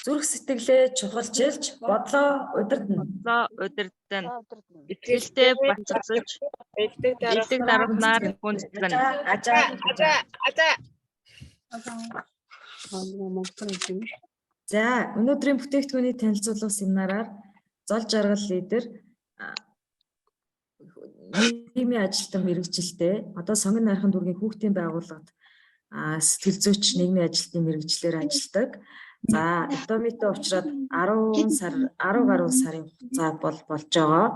Зүрх сэтгэлээ чухалчилж бодлоо удирдан итгэлтэй батцаж элдэг даруйснаар хүндэтгэн За өнөөдрийн бүтээгдэхүүний танилцуулга семинараар зол жаргал лидер нийгмийн ажилтан мэрэгжилтэй одоо сонгон найрхан дүүргийн хүүхдийн байгууллагад сэтгэл зүйч нийгмийн ажилтны мэрэгчлэр ажилладаг. За Итомитой уулзраад 10 гаруй сарын хугацаа болж байгаа.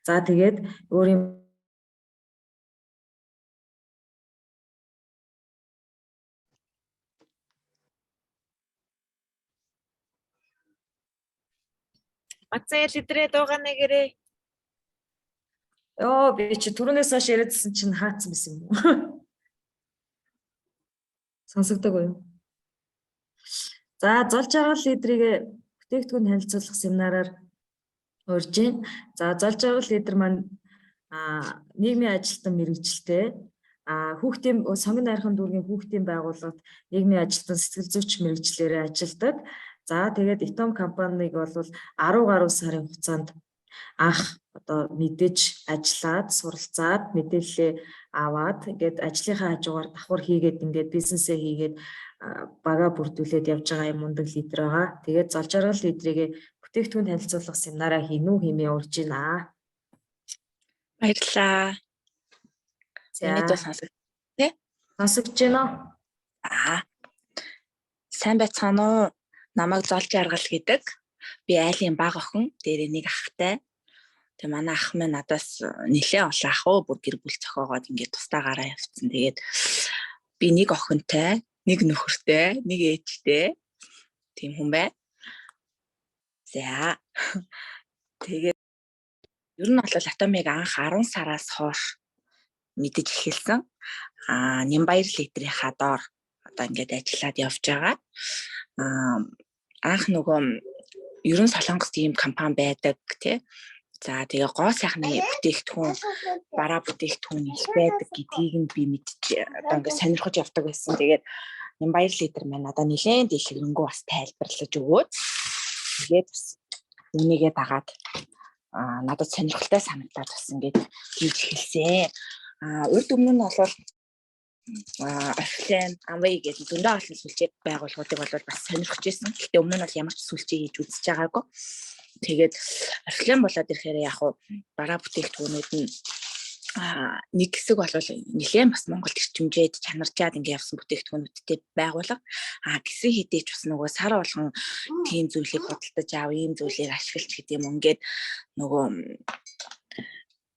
За тэгээд өөрийн Ацаа лидрээ дуугана гэрээ. би чи түрүүнээс хойш яриадсан чинь хаацсан байсан юм уу? Сонсогдог уу? За зол жаргал лидрийг бүтээгдэхүүн танилцуулах семинараар урьж байна. За зол жаргал лидер маань нийгмийн ажилтан мэрэгжилтэй хүүхдийн сонгон найрхан дүүргийн хүүхдийн байгууллагад нийгмийн ажилтан сэтгэл зүйч мэрэгчлэрээ ажилладаг. За тэгээд Итом компаниг бол 10 гаруй сарын хугацаанд анх одоо мэдэж ажиллаад суралцаад мэдээлэлээ аваад ингээд ажлынхаа хажуугаар давхар хийгээд ингээд бизнесээ хийгээд бага бүрдүүлээд явж байгаа юм мундаг лидер байгаа. Тэгээд зол жаргал лидрийг бүтээгдэхүүн танилцуулах семинараа хийнүү хэмээн урьж байна. Баярлалаа. Энийг сонсож тий? Сонсогч байна уу? Сайн байцгаана уу? Намайг зол жаргал гэдэг. Би айлын бага охин, дээр нэг ахтай. Тэгээ манай ах минь надаас нэлээд олон ах уу бүр гэр бүл зохиогоод ингээд тустаагаараа явцсан. Тэгээд би нэг охинтой, нэг нөхөртэй, нэг ээжтэй тийм хүн бай. За. Тэгээд ер нь бол Атомиг анх 10 сараас хойш мэдэж эхэлсэн. Нямбаяр литрийнхаа доор одоо ингээд ажиллаад явж байгаа. Анх нөгөө ерөн Солонгост ийм компани байдаг тий. За тэгээ гоо сайхны бүтээгдэхүүн бараа бүтээгдэхүүн их байдаг гэдгийг нь би мэдж одоо ингээд сонирхож явдаг байсан. Тэгээд Нямбаяр лидер маань одоо нэлээд дэлгэрэнгүй бас тайлбарлаж өгөөд тэгээд бас үнийгээ дагаад надад сонирхолтой санагдаад бас ингээд хийж эхэлсэн. Урд өмнө нь бол Орифлейм, Amway гэдэг зөндөө олон сүлжээ байгууллагуудыг бол бас сонирхож байсан. Гэхдээ өмнө нь бол ямар ч сүлжээ хийж үзэж байгаагүй. Тэгээд Орифлейм болоод ирэхээр яг хуу бараа бүтээгдэхүүнүүд нь нэг хэсэг бол нэлээд бас Монголд эрчимжээд чанарчаад ингээд явсан бүтээгдэхүүнүүдтэй байгуулга. Гисэн хэдийч бас нөгөө сар болгон тийм зүйлийг худалдаж аав, ийм зүйлийг ашиглаж гэдэг юм ингээд нөгөө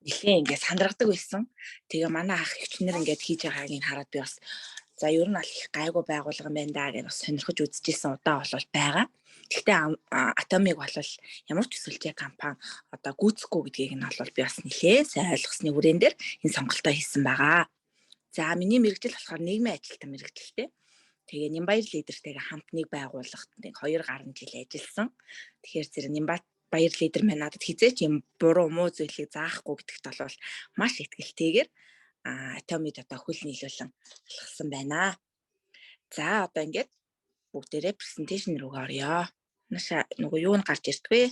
нэлээд ингээд сандрагдаг байсан. Тэгээ манай ах хичнээн ингээд хийж байгааг хараад би бас за ер нь бол их гайгүй байгуулга юм байна да гэж бас сонирхож үзчихсэн удаа бол байгаа. Гэхдээ Атомиг бол ямар ч сүлжээ компани одоо гүйцэхгүй гэдгийг нь бол би бас нэлээд сайн ойлгосны үрээн дээр энэ сонголтоо хийсэн байгаа. За миний мэргэжил болохоор нийгмийн ажилтан мэргэжилтэй. Тэгээ Нямбаяр лидертэйгээ хамт нэг байгууллагт нэг 2 гаруй жил ажилласан. Тэгэхээр зэрэг Нямбаяр лидер маань надад хизээч юм буруу муу зүйлийг заахгүй гэдэгт бол маш итгэлтэйгээр Атомид одоо хөл нийлүүлэн алхсан байна. За одоо ингээд бүгдээрээ презентацийн рүүгээ орё. Наша нөгөө юу н гарч ирдгүй.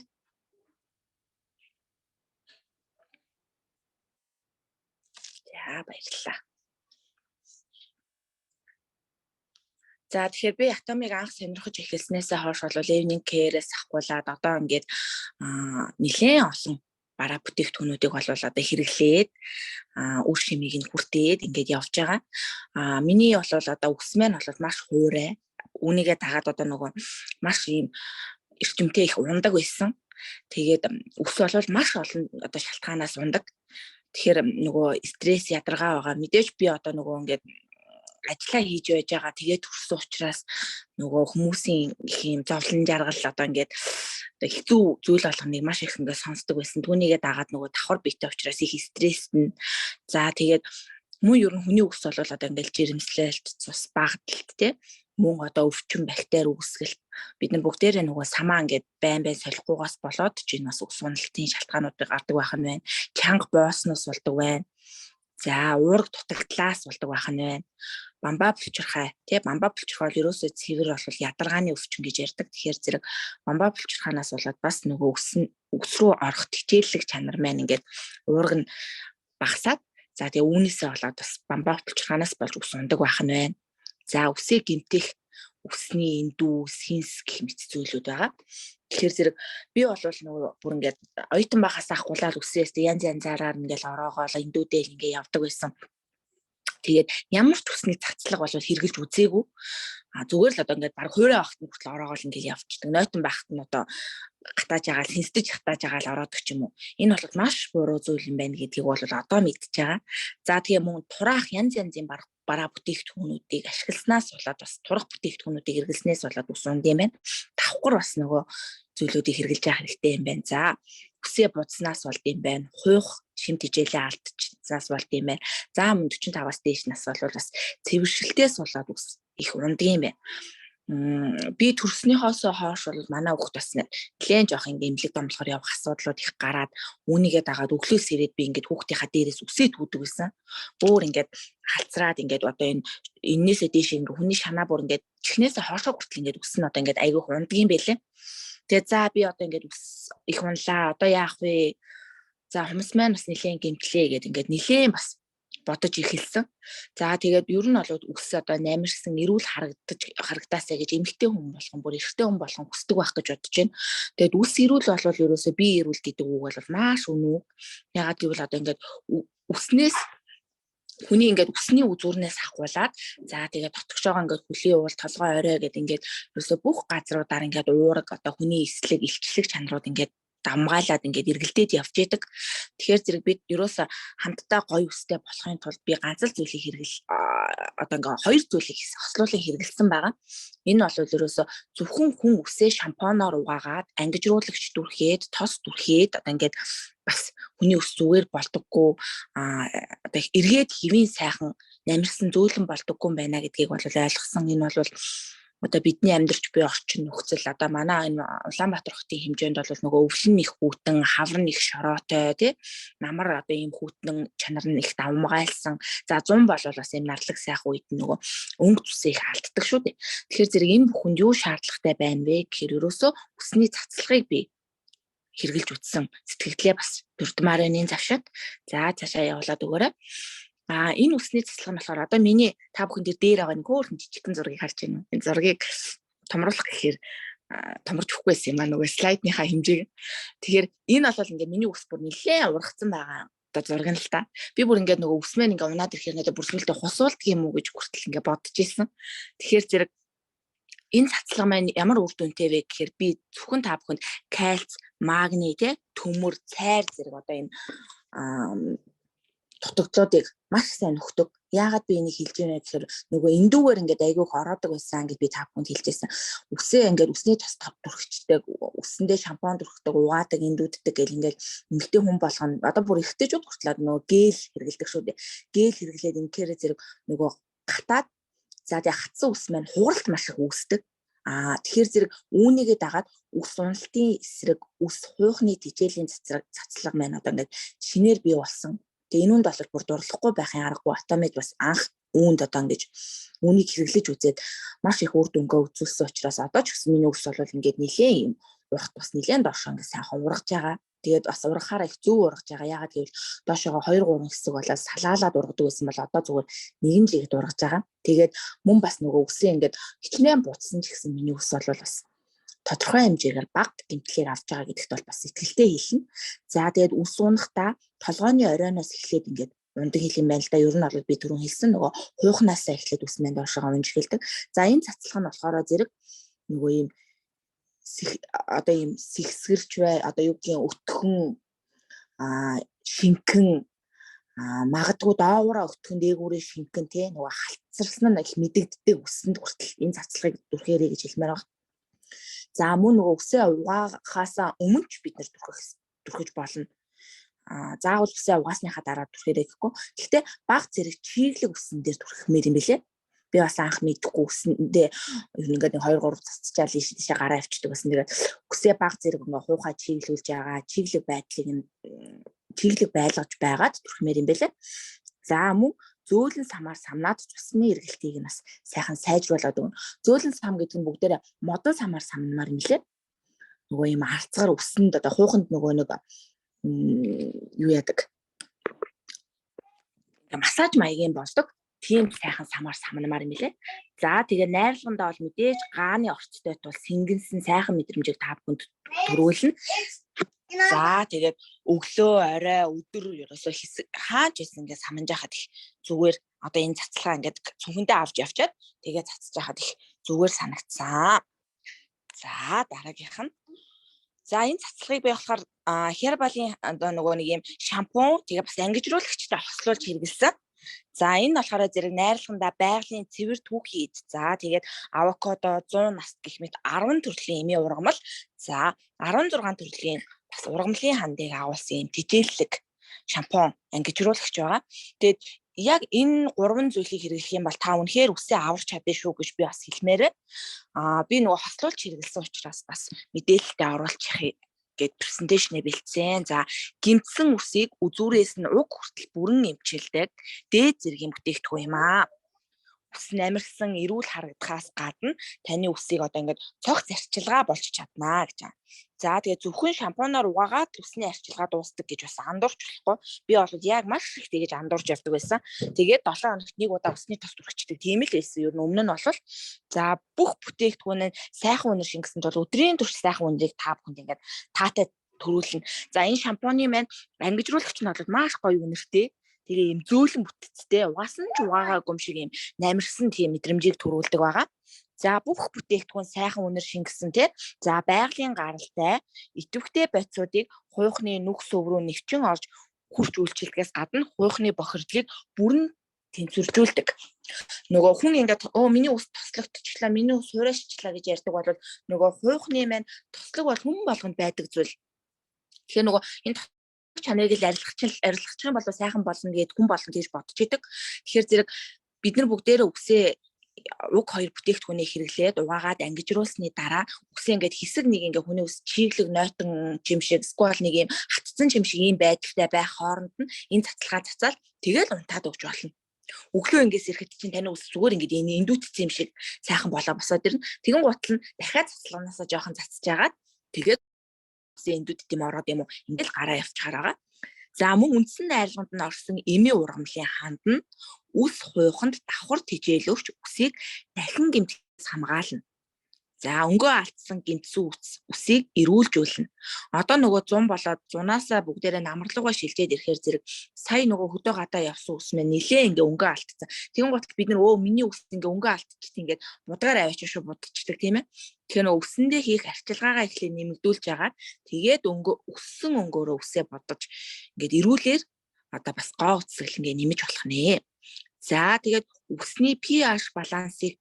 За баярлалаа. За тэгэхээр би Атомиг анх сонирхож эхэлснээсээ хойш бол evening care-ээс ахгуулаад одоо ингээд нэлээд олон бараа бүтээгдэхүүнүүдийг бол одоо хэрэглээд үр шимийг нь хүртээд ингээд явж байгаа. Миний бол одоо өсмэн бол маш хуурай. Үүнийгээ дагаад одоо нөгөө маш ийм эрчимтэй их ундаг байсан. Тэгээд өс бол маш олон одоо шалтгаанаас ундаг. Тэгэхээр нөгөө стресс ядаргаа байгаа. Мэдээж би одоо нөгөө ингээд ажиллаа хийж байж байгаа. Тэгээд төрсөн учраас нөгөө хүмүүсийн их юм зовлон жаргал одоо ингээд хэцүү зүйл болгоныг маш их ингээд сонсдог байсан. Түүнийгээ дагаад нөгөө давхар биетэй учраас их стресстэй. За тэгээд мөн ер нь хүний өс бол одоо ингээд жирэмслэлт, цус багталт тий мөн одоо өвчин бактери үүсгэлт бид нар бүгдээрээ нөгөө самаа ингээд байн солихгүйгаас болоод ч энэ бас ус уналтын шалтгаанууд гардаг байх нь байна. Чанга боосноос болдог байна. За уурга дутагдлаас болдог байх нь байна. бамбаа булчирхай тий бамбаа булчирхай бол ерөөсөө цэвэр бол ядаргааны өвчин гэж ярьдаг. Тэгэхээр зэрэг бамбаа булчирхаанаас болоод бас нөгөө үс рүү орох тэтгэлэг чанар маань ингээд уурга нь багасаад за тэгээ үүнээсээ болоод бас бамбаа булчирхаанаас болж ус ундаг байх нь байна. За үсээ гэмтэх үсний эндүү, синс гэх мэт зүйлүүд байгаа. Тэгэхээр зэрэг би бол нөгөө бүр ингээд оюутан байхаас ахгуулаад үсээс янз янзаараар ингээд ороогоол эндүүдэл ингээд явдаг байсан. Тэгээд ямар ч үсний цацлага бол хэрглэж үзээгүй. Зүгээр л одоо ингээд баг хуурай авахт нь хүртэл ороогоол ингээд явчихдаг. Нойтон байхад нь одоо гатааж агаал хинстэж хатааж агаал ороодог ч юм уу. Энэ бол маш буруу зүйл юм байна гэдгийг бол одоо мэдчихэж байгаа. За тэгээ мөн тураах янз янзын бараа бүтээгдэхүүнүүдийг ашигласнаас болоод бас турах бүтээгдэхүүнүүдийг хэрэглэснээс болоод ус унд юм байна. Давхар бас нөгөө зүйлүүдийг хэрэглэж явах хэрэгтэй юм байна. За үсээ будснаас болд юм байна. Хуйх шим тижээлээ алдчихсанаас болд юм байна. За мөн 45-аас дээш нас бол бас цэвэршилтээс болоод ус их ундаг юм байна. Би төрснийхоос хойш бол манай хүүхд бас нэлээд жоох ингээ эмнэлэг домлохоор явах асуудлууд их гараад үүнийгээ дагаад өглөөс ирээд би ингээд хүүхдийнхаа дээрээс үсээ тгүүдэг байсан. Бүр ингээд халцраад ингээд одоо энээсээ дээш ингээ хүний шанаа бүр ингээд чихнээсээ хоошоо хүртэл ингээд үс нь одоо ингээд айгүй ундаг юм байлээ. Тэгээ за би одоо ингээд үс их унлаа. Одоо яах вэ? За хүмүүс маань бас нэлээд гэмтлээ гэдэг ингээд нэлээд бас бодож эхэлсэн. За тэгээд ер нь бол үс одоо намирсан эрүүл харагдаасаа гэж эмэгтэй хүн болгон бүр эрэгтэй хүн болгон хүсдэг байх гэж бодож байна. Тэгээд үс эрүүл бол ерөөсөө би эрүүл гэдэг үг бол маш үнэн. Ягаад гэвэл одоо ингээд үснээс хүний ингээд үсний үзүүрнээс ахгуулаад за тэгээд дотгошоогоо ингээд хөлийн уул толгой орой гэдэг ингээд ерөөсөө бүх газруудаар ингээд уураг одоо хүний эслэг илчлэг чанарууд ингээд дамгаалаад ингээд эргэлдээд явж идэг. Тэгэхээр зэрэг бид ерөөсө хамтдаа гоё үстэй болохын тулд би ганц л зүйлийг одоо ингээд хоёр зүйлийг хослуулан хэрэгэлсэн байгаа. Энэ бол ерөөсө зөвхөн хүн үсээ шампуноор угаагаад ангижруулагч дүрхээд, тос дүрхээд одоо ингээд бас хүний ус зүгээр болдоггүй одоо эргээд хэвийн сайхан намирсан зөөлөн болдоггүй юм байна гэдгийг бол ойлгосон. Энэ бол одоо бидний амьдарч буй орчин нөхцөл одоо манай энэ Улаанбаатар хотын хэмжээнд бол нөгөө өвлөн их хүүтэн, хавар их шороотой тий намар одоо ийм хүүтэн чанар нь их давмгайлсан. За 100 бол бас ийм нарлаг сайхан үед нөгөө өнгө зүсээ их алддаг шүү дээ. Тэгэхээр зэрэг энэ бүхэнд юу шаардлагатай байна вэ гэхээр ерөөсөө үсний цацлагыг би хэрглэж үтсэн сэтгэгдлээ бас дурдмаар байна энэ завшаад. За цаашаа явуулаад өгөөрэй. Энэ үсний цэцлэг нь болохоор одоо миний та бүхэн дээр байгаа нэг хөөрхөн жижигхэн зургийг харж байна уу? Энэ зургийг томруулах гэхээр томорч өгөхгүй байсан юм аа нөгөө слайдныхаа хэмжээг. Тэгэхээр энэ бол ингээ миний үс бүр нэлээд ургацсан байгаа одоо зураг нь л та. Би бүр ингээ нөгөө үс мэн ингээ унаад ирэхээр надад бүр сүлдээ хусуулдаг юм уу гэж хүртэл ингээ бодож ирсэн. Тэгэхээр зэрэг энэ цацлага маань ямар үр дүнтэй вэ гэхээр би зөвхөн та бүхэнд кальц, магний, төмөр, цайр зэрэг одоо энэ дутагдлуудыг маш сайн нөхдөг. Яагаад би энийг хэлж байна гэхээр нөгөө эндүүгээр ингээд айгүйх ороодог байсан гэж би та бүхэнд хэлжсэн. Үсээ ингээд үсний тос дүрхчдэг, үсэндээ шампунь дүрхдэг, угаадаг, эндүүддэг гэл ингээд эмэгтэй хүн болгоно. Одоо бүр эрэгтэйчүүд хүртэл нөгөө гэл хэрэглэдэг шүү дээ. Гэл хэрэглээд инхээр зэрэг нөгөө гатаад за тэгээ хатсан үс маань хууралт маш их үүсдэг. Тэгэхээр зэрэг үүнийгээ дагаад үс уналтын эсрэг үс хуйхны тижээлийн цацлага маань одоо ингээд шинээр бий болсон. Тэгээ энэ үнд бол бүр дурлахгүй байхын аргагүй автомат бас анх үүнд одоо ингэж үүнийг хэрэглэж үзээд маш их үр дүнгээ үзүүлсэн учраас одоо ч гэсэн миний ус бол ингээд нэлээд юм урт бас нэлээд доошоо ингээд сайхан ургаж байгаа. Тэгээд бас ургахаараа их зөв ургаж байгаа. Яагаад гэвэл доошоогоо 2-3 хэсэг болоод салаалаад ургадаг байсан бол одоо зүгээр нэгэн л их ургаж байгаа. Тэгээд мөн бас нөгөө үсээ ингээд хичнээн буцсан ч гэсэн миний ус бол бас тодорхой хэмжээгээр бага гэмтлэр авч байгаа гэдэгт бол бас итгэлтэй хэлнэ. За тэгээд ус унахдаа толгойн оройноос эхлээд ингээд ундаг хэл юм байна л да. Ер нь бол би түрүүн хэлсэн нөгөө хуйхнаасаа эхлээд ус маань доошоо унж эхэлдэг. За энэ цацлах нь болохоор зэрэг нөгөө ийм одоо ийм сэгсгэрч бай одоо юу гэдгийг өтгөн шинхэн магадгүй доогуура өтгөн дээгүүрээ шинхэн тий нөгөө халцарсан нь их мэдэгддэг үсэнд хүртэл энэ цацлагыг дүрхээрэй гэж хэлмээр байна. За мөн нөгөө үсээ угаахаасаа өмнө ч бид нэр дүрхэж болно. Заавал үсээ угаасныхаа дараа дүрхээрэй гэхгүй. Гэхдээ баг зэрэг чиглэг үсэн дээр дүрхмээр юм бэлээ. Би бас анх мэдхгүй үсэндээ ер нь ингээд 2-3 цацчаал ийшээ гараа авчдаг гэсэн. Тэгээд үсээ баг зэрэг ингээ хуухай чиглүүлж байгаа. Чиглэг байдлыг чиглэг байлгаж байгаад дүрхмээр юм бэлээ. За мөн зөөлөн самаар самнаад цусны эргэлтийг нь бас сайхан сайжруулад өгнө. Зөөлөн сам гэдэг нь бүгдээрээ модон самаар самнамаар юм лээ. Нөгөө юм арцгаар өсөнд одоо хууханд нөгөө нэг юу яадаг. Массаж маягийн болдог. Тийм сайхан самаар самнамаар юм лээ. За тэгээ найрлагандаа бол мэдээж гааны орцтой тул сэнгэнсэн сайхан мэдрэмжийг та бүхэнд төрүүлнэ. За тэгээд өглөө орой өдөр ерөөсөө хэсэг хаач исэн ингээд самнаж хахад их зүгээр одоо энэ цацлага ингээд цүнхэндээ авч явчаад тэгээд цацж хахад их зүгээр санагдсан. За дараагийнх нь. За энэ цацлагыг би болохоор Herbal-ийн одоо нөгөө нэг юм шампунь тэгээ бас ангижруулагчтай хослуулж хэрэгэлсэн. За энэ болохоор зэрэг найрлагандаа байгалийн цэвэр түүхийд. За тэгээд авокадо 100 наст гэх мэт 10 төрлийн эмийн ургамал. За 16 төрлийн бас ургамлын хандыг агуулсан юм тижээллэг шампунь ангижруулагч байгаа. Тэгээд яг энэ 3 зүйлийг хэрэглэх юм бол та үнэхээр үсээ аварч чадна шүү гэж би бас хэлмээр. Би нөгөө хослуулж хэрэгэлсэн учраас бас мэдээлэлтэй оруулчих гэд презентацийн бэлдсэн. За гимтсэн үсийг үзүүрээс нь уг хүртэл бүрэн эмчилдэг дээд зэргийн бүтээгдэхүүн юм аа. Үс намирсан эрүүл харагдахаас гадна таны үсийг одоо ингээд цогц арчилгаа болж чаднаа гэж байна. За тэгээ зөвхөн шампунаар угаагаад үсний арчилгаа дуустдаг гэж бас андуурч болохгүй. Би бол яг маш их тэгэж андуурж явдаг байсан. Тэгээд 7 хоногт нэг удаа үсний тос түрхчихдэг. Тийм л байсан. Ер нь өмнө нь бол за бүх бүтээгдэхүүн нь сайхан үнэр шингэсэн тул өдрийн турш сайхан үнэрийг та бүхэнд ингээд таатай төрүүлнэ. За энэ шампуны маань ангижруулагч нь бол маш гоё үнэртэй. Тэгээ юм зөөлөн бүтцтэй угаасан ч угаагаагүй юм шиг юм намирсан тийм мэдрэмжийг төрүүлдэг байгаа. За бүх бүтээгдэхүүн сайхан үнэр шингэсэн тий. За байгалийн гаралтай идэвхтэй бодисуудыг хуйхны нүх сөв рүү нэвчин орж хурц үйлчилдгээс гадна хуйхны бохирдлыг бүрэн тэнцвэржүүлдэг. Нөгөө хүн ингээд миний ус тослогдчихлаа, миний ус хуурайшчлаа гэж ярьдаг бол нөгөө хуйхны маань тослог бол хүн болгонд байдаг зүйл. Тэгэхээр нөгөө энэ чанарыг л арилгачих юм бол сайхан болно гэд хүн болно гэж бодож идэг. Тэгэхээр зэрэг бид нар бүгдээрээ үсээ уг хоёр бүтээгдэхүүнийг хэрэглээд угаагаад ангижруулсны дараа үсээ ингээд хэсэг нэг ингээд хүний ус чиглэг нойтон жимшиг сквал нэг юм хатцсан жимшиг ийм байдалтай байх хооронд нь энэ цацлага цацаал тэгэл унтаад өгч болно. Өглөө ингээс ирэхэд чинь таны ус зүгээр ингээд энэ эндүтцсэн юм шиг сайхан болоо босоод ирнэ. Тэгэн гутал нь дахиад цацлаганаасаа жоохон цацж агаад тэгээд эндүүд тийм ороод юм уу ингээл гараа явчихаар байгаа. За мөн үндсэн найрлаганд нь орсон эмийн ургамлын ханд нь үс хуйханд давхар тижээлөвч үсийг дахин гэмтээс хамгаална. За өнгөө алдсан гэмтсэн үсийг эрүүлжүүлнэ. Одоо нөгөө 100 болоод 100-аасаа бүгдээрээ намралгаа шилжээд ирэхээр зэрэг сая нөгөө хөдөө гадаа явсан ус мэн нилээ ингээ өнгөө алдсан. Тэгэн гот бид нар миний ус ингээ өнгөө алдчихсан ингээд будгаар аваач шүү будчихдаг тийм ээ. Тэгэхээр нөгөө үсэндээ хийх арчилгаагаа эхлээ нэмэгдүүлж агаад тэгээд өссөн өнгөөрөө үсээ бодож ингээд эрүүлэр одоо бас гоо үсгэл ингээ нэмэж болох нэ. За тэгээд үсний pH балансыг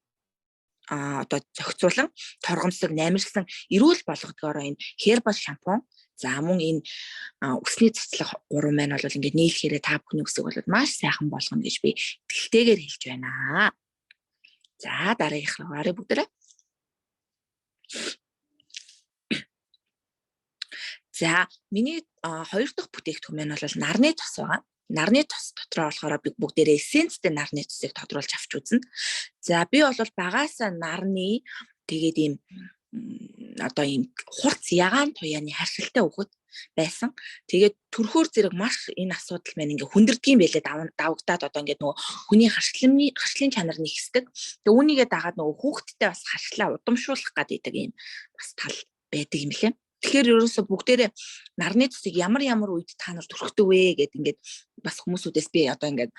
одоо зохицуулан торгомсог намирсан эрүүл болгодгоороо энэ Herbal шампунь. За мөн энэ үсний цэцлэг 3 маань бол ингээд нийлэхээрээ та бүхний үсэг бол маш сайхан болгоно гэж би итгэлтэйгээр хэлж байна. За дараагийнх руу гарыг бүгдээрээ. За миний хоёр дахь бүтээгдэхүүн маань бол нарны тос байгаа. Нарны тос дотроо болохоор би бүгдээрээ эссенцтэй нарны тосыг тодруулж авч үзнэ. За би бол багаасаа нарны тэгээд ийм одоо ийм хурц ягаан туяаны харшилтай өгöd байсан. Тэгээд төрхөөр зэрэг маш энэ асуудал маань ингээ хүндэрдэг юм байлээ давагдаад одоо ингээ нөгөө хүний харшлын чанар нэгсдэг. Тэгээд үүнийгээ дагаад нөгөө хүүхдтэй бас харшлаа удамшуулах гэдэг ийм бас тал байдаг юм лээ. Тэгэхээр ерөөсө бүгдээрээ нарны цусыг ямар үед та нар төрхдөг вэ гэд ингээд бас хүмүүсүүдээс би одоо ингээд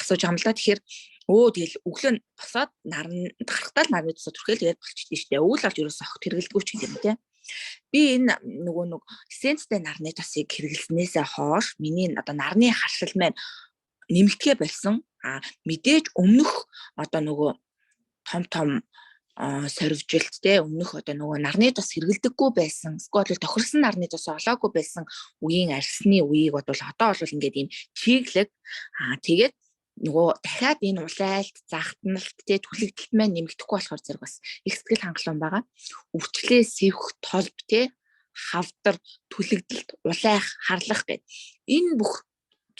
асууж байгаа юм л да. Тэгэхээр тэгэл өглөө босоод нарны гарахтаа л нарны цусаа төрхөөл тэгээд болчихдээ штэ. Өвөл болж ерөөсө огт хэрэгэлдэггүй ч юм тийм. Би энэ нөгөө эссенцтэй нарны цусыг хэрэглэснээсээ хойш миний одоо нарны харшил маань нэмэгдэхэ болсон. Мэдээж өмнөх одоо нөгөө том сорвжилттэй өмнөх одоо нөгөө нарны тос хэрэгэлдэггүй байсан. Эсвэл тохирсон нарны тос олоогүй байсан үеийн арьсны үеийг бодвол одоо бол ингээд ийм чиглэг тэгээд нөгөө дахиад энэ улайлт, загтналт, түлэгдэлт маань нэмэгдэхгүй болохоор зэрэг бас их сэтгэл хангалуун байгаа. Өвчлээ сэвх, толб хавдар, түлэгдэлт, улайх, харлах гэд энэ бүх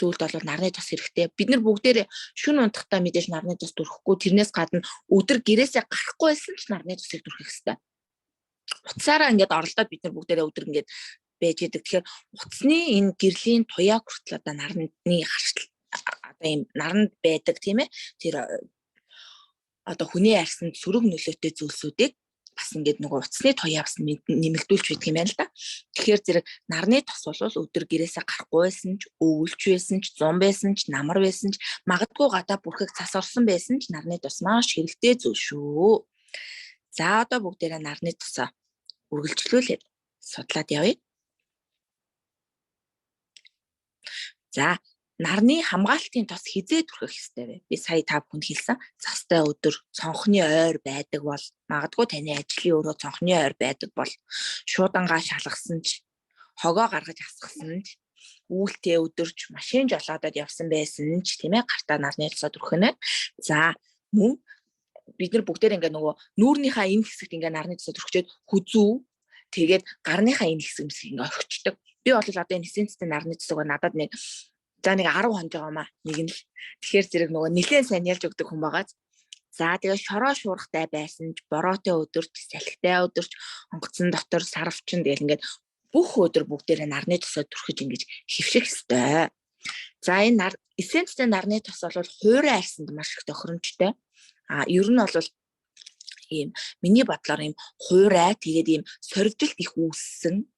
зүйлд бол нарны тос хэрэгтэй. Бид нар бүгдээрээ шөнө унтахтаа мэдээж нарны тос дүрхэхгүй, тэрнээс гадна өдөр гэрээсээ гарахгүй байсан ч нарны тосыг дүрхэх хэрэгтэй. Утсаараа ингээд оролдоод бид нар бүгдээрээ өдөр ингээд байж идэг. Тэгэхээр утасны энэ гэрлийн туяа хүртэл одоо нарны харшил одоо ийм наранд байдаг тийм ээ. Тэр одоо хүний арьсанд сөрөг нөлөөтэй зүйлсүүдийг бас ингээд нөгөө утасны туяа бас нэмэгдүүлж байдаг юм байна л да. Тэгэхээр зэрэг нарны тос бол өдөр гэрээсээ гарахгүй байсан ч, өвөлж байсан ч, зун байсан ч, намар байсан ч, магадгүй гадаа бүрхэг цас орсон байсан ч нарны тос маш хэрэгтэй зүйл шүү. За одоо бүгдээрээ нарны тосоо үргэлжлүүлээд судлаад явъя. За нарны хамгаалтын тос хизээ түрхэх ёстой вэ? Би сая та бүхэнд хэлсэн. Цастай өдөр цонхны ойр байдаг бол магадгүй таны ажлын өрөө цонхны ойр байдаг бол шуудангаа шалгасан ч, хогоо гаргаж асгасан ч, үүлтээ өдөрч машин жолоодод явсан байсан ч тийм ээ гартаа нарны тосоо түрхэнэ. За мөн бид нар бүгдээр ингээ нөгөө нүүрнийхээ энэ хэсэгт ингээ нарны тосоо түрхчээд хүзүү тэгээд гарныхаа энэ хэсэг ингээ орхичдаг. Би бол одоо энэ эссенцтэй нарны тосоогоо надад нэг 10 хонж байгаамаа нэг нь л. Тэгэхээр зэрэг нөгөө нэлээд сайн ялж өгдөг хүн байгаа. За тэгээ шороо шуурхтай байсан ч, бороотой өдөрч, салхитай өдөрч, онгоцон дотор сарвчин тэгэл ингээд бүх өдөр бүгдээрээ нарны тосоо түрхэж ингэж хөвших ёстой. За энэ эссенцтэй нарны тос бол хуурай арьсанд маш их тохиромжтой. Ер нь бол ийм миний бодлоор ийм хуурай тэгээд ийм сорвжилт их үүссэн.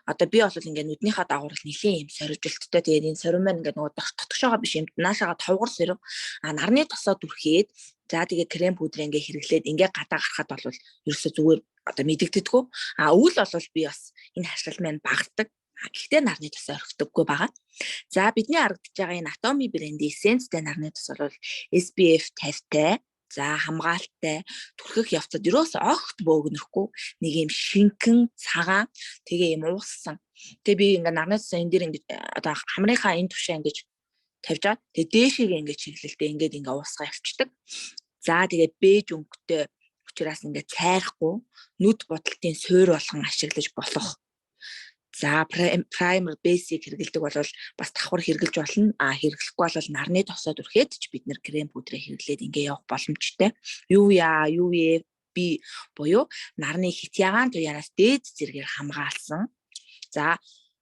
Одоо би бол ингээд нүднийхээ дагуурал нэлийн юм сорвжилттай. Тэгээд энэ сорвин маань ингээд нөгөө дотгошоогоо биш юм наашаага товгор сорв. Нарны тосоо дүрхээд за тэгээд крем пудрыг ингээд хэрэглээд ингээд гадаа гарахад бол ерөөсөө зүгээр одоо мэдэгддэггүй. Өвөл бол би бас энэ харшил маань багтдаг. Гэхдээ нарны тосоо орхидоггүй байгаа. За бидний харагдаж байгаа энэ Atomy брендийн эссенцтэй нарны тос бол SPF 50-тай. За хамгаалалттай түрхэх явцад ерөөсөө огт бөөгнөхгүй нэг юм шинхэн цагаан тэгээ юм ууссан. Тэгээ би ингээ нарны тосоо энэ дээр ингээ одоо хамрынхаа энэ тушаа ингээ тавьж байгаа. Тэгээ дээшээгээ ингээ чиглэлтэй ингээ уусгаа явчихдаг. За тэгээ бэж өнгөтэй учраас ингээ цайрахгүй нүд будалтын суурь болгон ашиглаж болох. За primer basic хэрэгэлдэг бол бас давхар хэрэглэж болно. Хэрэглэхгүй бол нарны тосоо дүрхээд ч бид нэр крем пудрыг хэрэглээд ингээ явах боломжтой. UVB буюу нарны хитягаан туяанаас дээд зэргээр хамгаалсан. За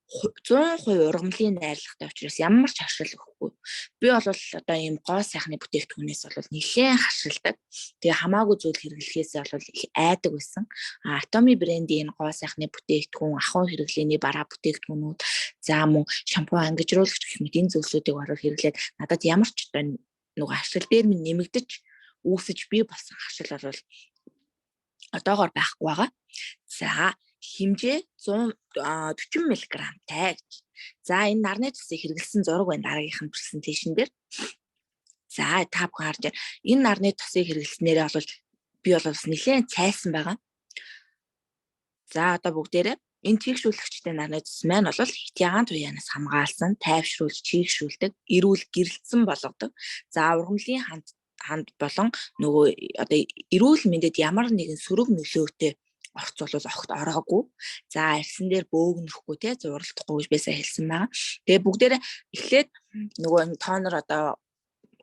100% ургамлын найрлагатай учраас ямар ч харшил өгөхгүй. Би бол одоо ийм гоо сайхны бүтээгдэхүүнээс бол нэлээд харшилдаг. Тэгээ хамаагүй зүйл хэрэглэхээсээ бол их айдаг байсан. Atomy брендийн гоо сайхны бүтээгдэхүүн, ахуйн хэрэглээний бараа бүтээгдэхүүнүүд, за мөн шампунь ангижруулагч гэх мэт энэ зүйлсүүдийг ороор хэрэглээд надад ямар ч одоо нөгөө харшил дээр минь нэмэгдэж үүсэж би болсон харшил бол одоогоор байхгүй байгаа. За хэмжээ 140 мг-тай гэж. За энэ нарны тосыг хэрэглэсэн зураг байна дараагийнх нь презентацийн дээр. За та бүхэн харж байна. Энэ нарны тосыг хэрэглэснээрээ бол би бол бас нэлээд цайсан байгаа. За одоо бүгдээрээ энэ чийгшүүлэгчтэй нарны тос маань бол хитягаан туяанаас хамгаалсан, тайвшруулж чийгшүүлдэг, эрүүл гэрэлтсэн болгодог. За ургамлын ханд болон нөгөө одоо эрүүл мэндэд ямар нэгэн сөрөг нөлөөтэй орц бол огт ороогүй. За арьсан дээр бөөгнөхгүй те зуралдахгүй гэж бисаа хэлсэн байгаа. Тэгээ бүгдээрээ эхлээд нөгөө тонер одоо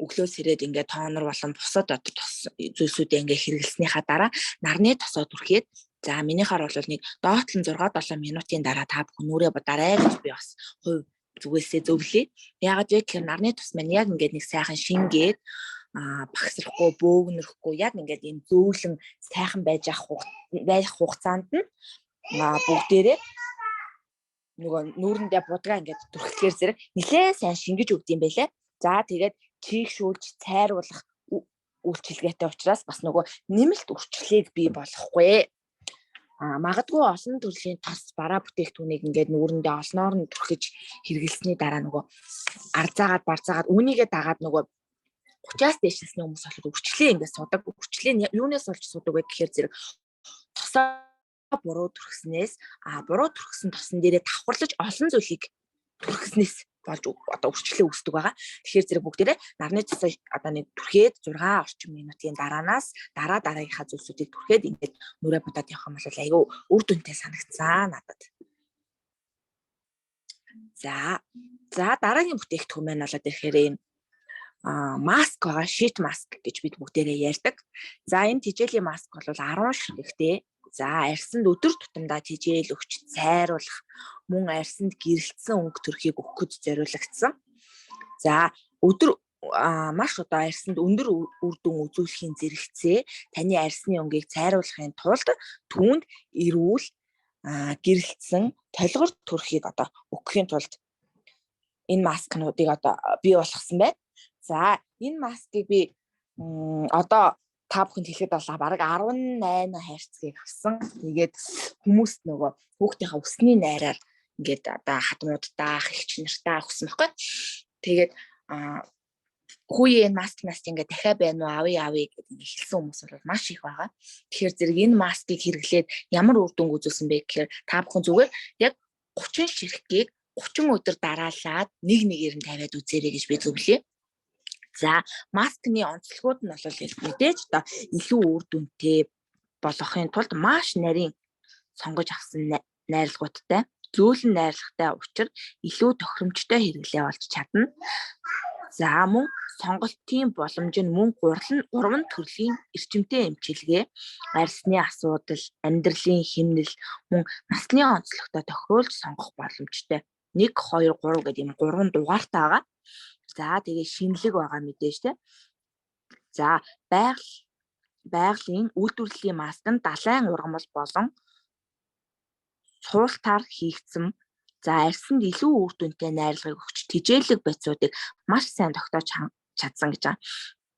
өглөөс ирээд ингээд тонер болон бусад одоо зүйлсүүдээ ингээд хэрэглэснийхаа дараа нарны тосоо түрхээд за минийхаар бол нэг доотлон 6-7 минутын дараа та бүхэн нүрээ бодаарай гэж би бас хувь зүгээсээ зөвлөе. Яагаад вэ гэхээр нарны тос маань яг ингээд нэг сайхан шингээд багсрахгүй бөөгнөхгүй яг ингээд ийм зөөлөн сайхан байх хугацаанд нь бүгдээрээ нөгөө нүүрэндээ будгаа ингээд түрхлэхээр зэрэг нэлээд сайн шингэж өгд юм байлаа. За тэгээд чийгшүүлж цайруулах үйлчилгээтэй учраас бас нөгөө нэмэлт үрчлэгийг бий болохгүй. Магадгүй олон төрлийн тос бараа бүтээгдэхүүнийг ингээд нүүрэндээ олноор нь түрхэж хэрэглэсний дараа нөгөө барзаагаад үүнийгээ дагаад нөгөө 30-аас дээшсний хүмүүс бол үрчлээ ингээд судаг. Үрчлээ юунаас олж судаг вэ гэхээр зэрэг тосоо буруу түрхснээс буруу түрхсэн тосон дээрээ давхарлаж олон зүйлийг түрхснээс болж одоо үрчлээ үүсдэг байгаа. Тэгэхээр зэрэг бүгдээрээ нарны тосоо одоо нэг түрхээд 6 орчим минутын дараагийнхаа зүйлсүүдийг түрхээд ингээд нүрээ будаад явах юм бол айгүй үр дүнтэй санагдсан надад. За дараагийн бүтээгдэхүүн маань болоод ирэхээр энэ маск байгаа, шит маск гэж бид бүгдээрээ ярьдаг. За энэ тижээлийн маск бол 10 ширхэгтэй. За арьсанд өдөр тутамдаа тижээл өгч цайруулах, мөн арьсанд гэрэлтсэн өнгө төрхийг өгөхөд зориулагдсан. За өдөр маш одоо арьсанд өндөр үр дүн үзүүлэхийн зэрэгцээ таны арьсны өнгийг цайруулахын тулд түүнд эрүүл гэрэлтсэн толгор төрхийг одоо өгөхийн тулд энэ маскнуудыг одоо бий болгосон байна. За энэ маскыг би одоо та бүхэнд хэлэхэд бол бараг 18 хайрцгийг авсан. Тэгээд хүмүүст нөгөө хүүхдийнхээ өсний найраар ингээд одоо хатмуудтай, эгч нартаа өгсөн байхгүй. Тэгээд хүүе энэ маскнаас ингээд дахиад байна уу авъя гэдэг ингээд хэлсэн хүмүүс бол маш их байгаа. Тэгэхээр зэрэг энэ маскыг хэрэглээд ямар үр дүн үзүүлсэн бэ гэхээр та бүхэн зүгээр яг 30 ширхгийг 30 өдөр дараалаад нэг нэгээр нь тавиад үзээрэй гэж би зөвлөе. За маскны онцлогуд нь бол мэдээж одоо илүү үр дүнтэй болгохын тулд маш нарийн сонгож авсан найрлагуудтай, зөөлөн найрлагатай учир илүү тохиромжтой хэрэглээ болж чадна. За мөн сонголтын боломж нь мөн гурван төрлийн эрчимтэй эмчилгээ, арьсны асуудал, амьдралын хэмнэл, мөн насны онцлогтой тохируулж сонгох боломжтой. 1, 2, 3 гэдэг юм 3 дугаартай байгаа. За тэгээ шинэлэг байгаа мэдээж тэ. За байгалийн үйлдвэрлэлийн маск нь далайн ургамал болон цуултаар хийгдсэн. За арьсанд илүү үр дүнтэй найрлагыг өгч тижээлэг байцуудыг маш сайн тогтоож чадсан гэж байгаа.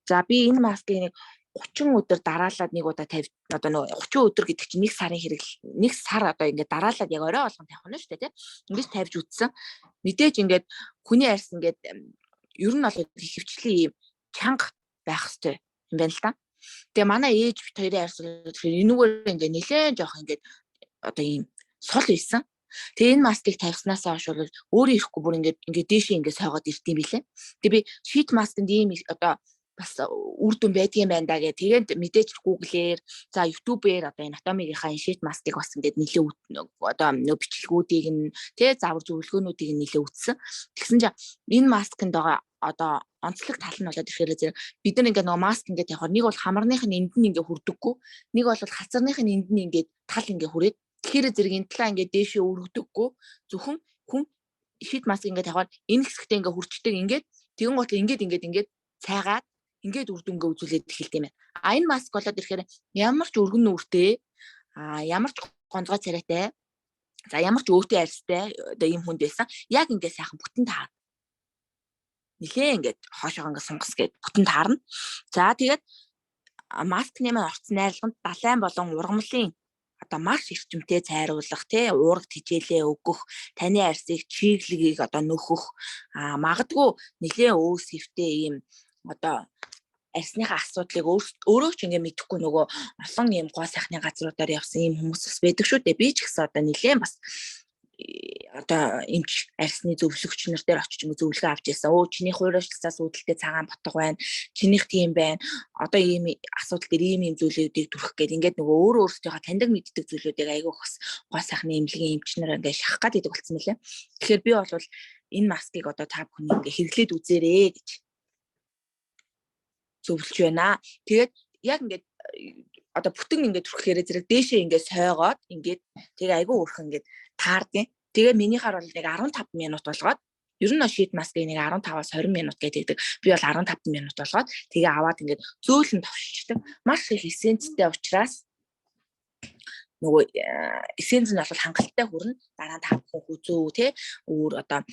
За би энэ маскыг 30 өдөр дараалаад нэг удаа тавь одоо нөгөө 30 өдөр гэдэг чинь 1 сарын нэг сар одоо ингээд дараалаад яг орой болгон тавих нь шүү дээ тийм. Ингэж тавьж үтсэн. Мэдээж ингээд хүний арьс ингээд ер нь бол хөвчлийн юм чанга байх хэрэгтэй юм байна л да. Тэгээ манай ээж бит хоёрын арьс тэгэхээр энүүгээр ингээд нэлээд жоох ингээд одоо ийм сул ийсэн. Тэгээ энэ маскыг тавьснасаа хойш бол өөрөө ирэхгүй бүр ингээд дээшээ ингээд сойгоод ирд юм билээ. Тэгээ би шит масканд ийм одоо бас үр дүн байдгийн байна да гэх. Тэгээд мэдээж Google-ээр за YouTube-ээр одоо энэ Atomic-ийнхаа шит маскыг бас ингээд нэлээ одоо нөө бичлэгүүдийг нь тэгээ завар зөвлөгөөнүүдийг нь нэлээ үтсэн. Тэгсэн чинь энэ масканд байгаа одоо онцлог тал нь болоод ирэхээр зэрэг бид нар ингээд нөгөө маск ингээд явахаар нэг бол хамарных нь энд нь ингээд хүрдэггүй, нэг бол хацарных нь энд нь ингээд тал ингээд хүрээд тэгэхээр зэрэг энэ талаа ингээд дээшээ өргөдөггүй зөвхөн хүн шит маск ингээд явахаар энэ хэсэгтээ ингээд хүрчдэг ингээд тэгэн гол ингээд цайгаад ингээд үр дүнгээ үзүүлээд эхэлт юм байна. Энэ маск болоод ирэхээр ямар ч өргөн нүртэй, ямар ч гонцгой царайтай, за ямар ч өөтэй арьстай одоо ийм хүнд байсан. Яг ингээд сайхан бүтэн таарна. Нилээ ингээд хоошоо ингээд сунгас гээд бүтэн таарна. За тэгээд маскны маань орцсон найрлаганд далайн болон ургамлын одоо маш эрчимтэй цайруулах уурга тижээлээ өгөх, таны арьсыг чиглэгийг одоо нөхөх, магадгүй нилээ өөс хэвтэй ийм одоо арьсныхаа асуудлыг өөрөө ч ингээ мэдэхгүй нөгөө олон ийм гоо сайхны газруудаар явсан ийм хүмүүс бас байдаг шүү дээ. Би ч гэсэн одоо нилээн бас одоо эмч арьсны зөвлөгч нар дээр очиж зөвлөгөө авч ирсэн. Чиний хуурайчлалцаас үүдэлтэй цагаан ботго байна. Чинийх тийм байна. Одоо ийм асуудал дээр ийм зүйлүүдийг түрэх гээд ингээд нөгөө өөртөө таньдаг мэддэг зүйлүүдийг айгүйх бас гоо сайхны эмнэлгийн эмч нар ингээ шахах гэдэг болсон мөлий. Тэгэхээр би бол энэ маскыг одоо та бүхэн ингээ хэрэглээд үзээрэй гэж зөвлөж байна. Тэгээд яг ингээд одоо бүтэн ингээд түрхэхээр зэрэг дээшээ ингээд сойгоод ингээд тэгээ айгүй өөрхөн ингээд таардیں۔ Тэгээ минийхаар бол нэг 15 минут болгоод ер нь шит маскыг нэг 15-аас 20 минут гэдэг. Би бол 15 минут болгоод тэгээ аваад ингээд зөөлөн товшчихдаг. Маш их эссенцтэй учраас нөгөө эссенц нь бол хангалттай хүрнэ. Дараа нь та бүхэн хүзүү те өөр одоо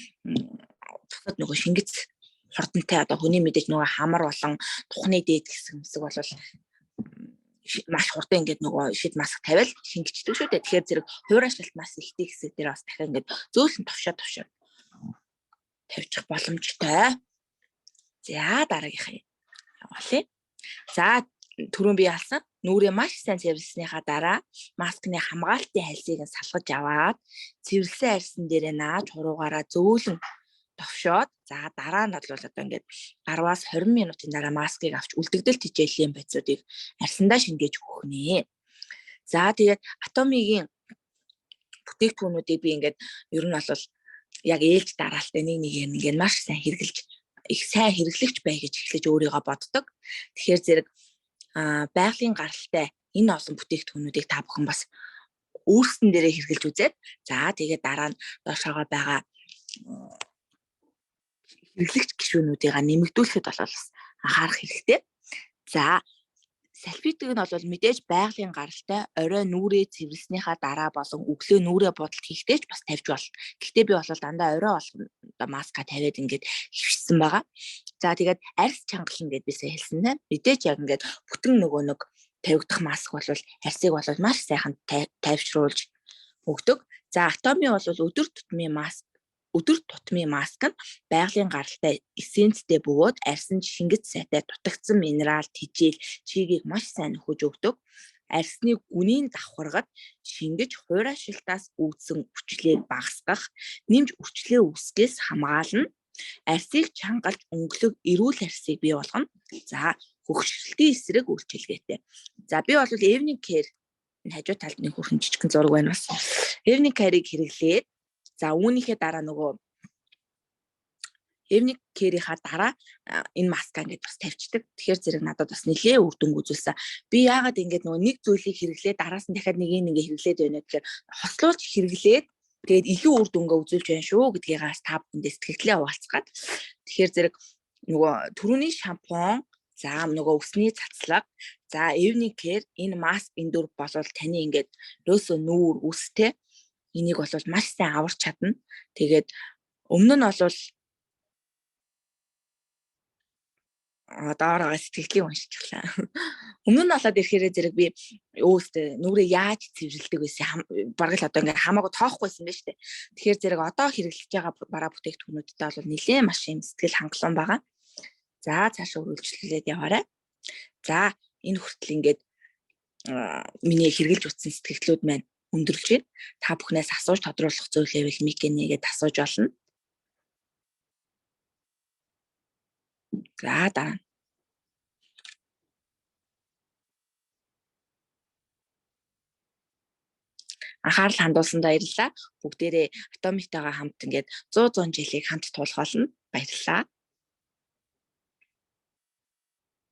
бусад нөгөө шингэц хурдантай одоо хүний мэдээж нөгөө хамар болон тухны дээд хэсэг бол маш хурдан ингээд нөгөө шид маск тавиал шингэждэг шүү дээ. Тэгэхээр зэрэг хуурайшлалт нас ихтэй хэсэг дээр бас дахиад ингээд зөөлөн товшоо тавьчих боломжтой. За дараагийнхаа явуулъя. За түрүүн би ялсан нүрээ маш сайн цэвэрлснийхаа дараа маскны хамгаалтын хальсыг салгаж аваад цэвэрлсэн арьсан дээрээ нааж хуруугаараа зөөлөн товшоод за дараа нь бол одоо ингээд 10-аас 20 минутын дараа маскыг авч үлдэгдэл тижээлийн байцуудыг арьсандаа шингээж өгөх нэ. За тэгээд Atomic-ийн бүтээгдэхүүнүүдийг би ингээд ер нь бол яг ээлж дараалтай нэг нэгээр маш сайн хэрэгжилж их сайн хэрэглэгч бай гэж эхлэж өөрийгөө боддог. Тэгэхээр зэрэг байгалийн гаралтай энэ олон бүтээгдэхүүнүүдийг та бүхэн бас өөрсдөн дээрээ хэрэгжилж үзээд за тэгээд дараа нь доошоогоо байгаа хэрэглэгч гишүүнүүдийг нэмэгдүүлэхэд бол бас анхаарах хэрэгтэй. За салфетыг нь бол мэдээж байгалийн гаралтай орой нүрээ цэвэрлснийхаа дараа болон өглөө нүрээ бодолт хийхдээ ч бас тавьж болно. Гэхдээ би бол дандаа орой болгоно маска тавиад ингээд хөвссөн байгаа. За тэгээд арьс чангална гэдээ би сая хэлсэн тийм. Мэдээж яг ингээд бүтэн нөгөө нэг тавигдах маск бол арьсыг бол маш сайхан тайвшруулж өгдөг. За Атоми бол өдөр тутмын маск нь байгалийн гаралтай эссенцтэй бөгөөд арьсан шингэц сайтай дутагдсан минерал, тэжээл, чигийг маш сайн нөхөж өгдөг. Арьсны гүнийг давхаргад шингэж хуурайшилтаас үүдсэн хүчлийг багасгах, нэмж үрчлээ үүсгээс хамгаална. Арьсыг чангалж өнгөлөг эрүүл арьсыг бий болгоно. За хөгшрөлтийн эсрэг үйлчилгээтэй. За би бол Evening Care хажуу талд нэг хөрхэн жижигхэн зураг байна бас. Evening Care-ийг хэрэглээд за үүнийхээ дараа нөгөө Evening Care-ийнхаа дараа энэ маска ингээд бас тавьчихдаг. Тэгэхээр зэрэг надад бас нэлээ үр дүнг үзүүлсэн. Би яагаад ингээд нөгөө нэг зүйлийг хэрэглээд араас нь дахиад нэг ингээ хэрэглээд байна гэхээр хослуулж хэрэглээд тэгээд илүү үр дүнгээ үзүүлж байна шүү гэдгийг та бүхэндээ сэтгэлдээ хуваалцгаад. Тэгэхээр зэрэг нөгөө түрүүний шампунь, за нөгөө өсний цацлага, за Evening Care энэ маск энэ дөр болвол таны ингээд өөсөө нүүр үстэй энийг бол маш сайн аварч чадна. Тэгээд өмнө нь бол доороо сэтгэлийн уншчихлаа. Өмнө нь болоод ирэхээр зэрэг би өөстэй нүрээ яаж цэвэрлдэг байсан бараг л одоо ингээд хамаагүй тоохгүй байсан байна шүү дээ. Тэгэхээр зэрэг одоо хэрэглэж байгаа бараа бүтээгдэхүүнүүдтэй бол нэлээд маш юм сэтгэл хангалуун байгаа. За цаашаа үргэлжлүүлээд яваарай. За энэ хүртэл ингээд миний хэрэгжилж утсан сэтгэлдлүүд маань өндөрлж байна. Та бүхнээс асууж тодруулах зүйл байвал микэнийгээд асууж болно. За дараа. Анхаарал хандуулсанд баярлалаа. Бүгдээрээ Атомитойгоо хамт ингээд 100 жилийг хамт туулах болно. Баярлалаа.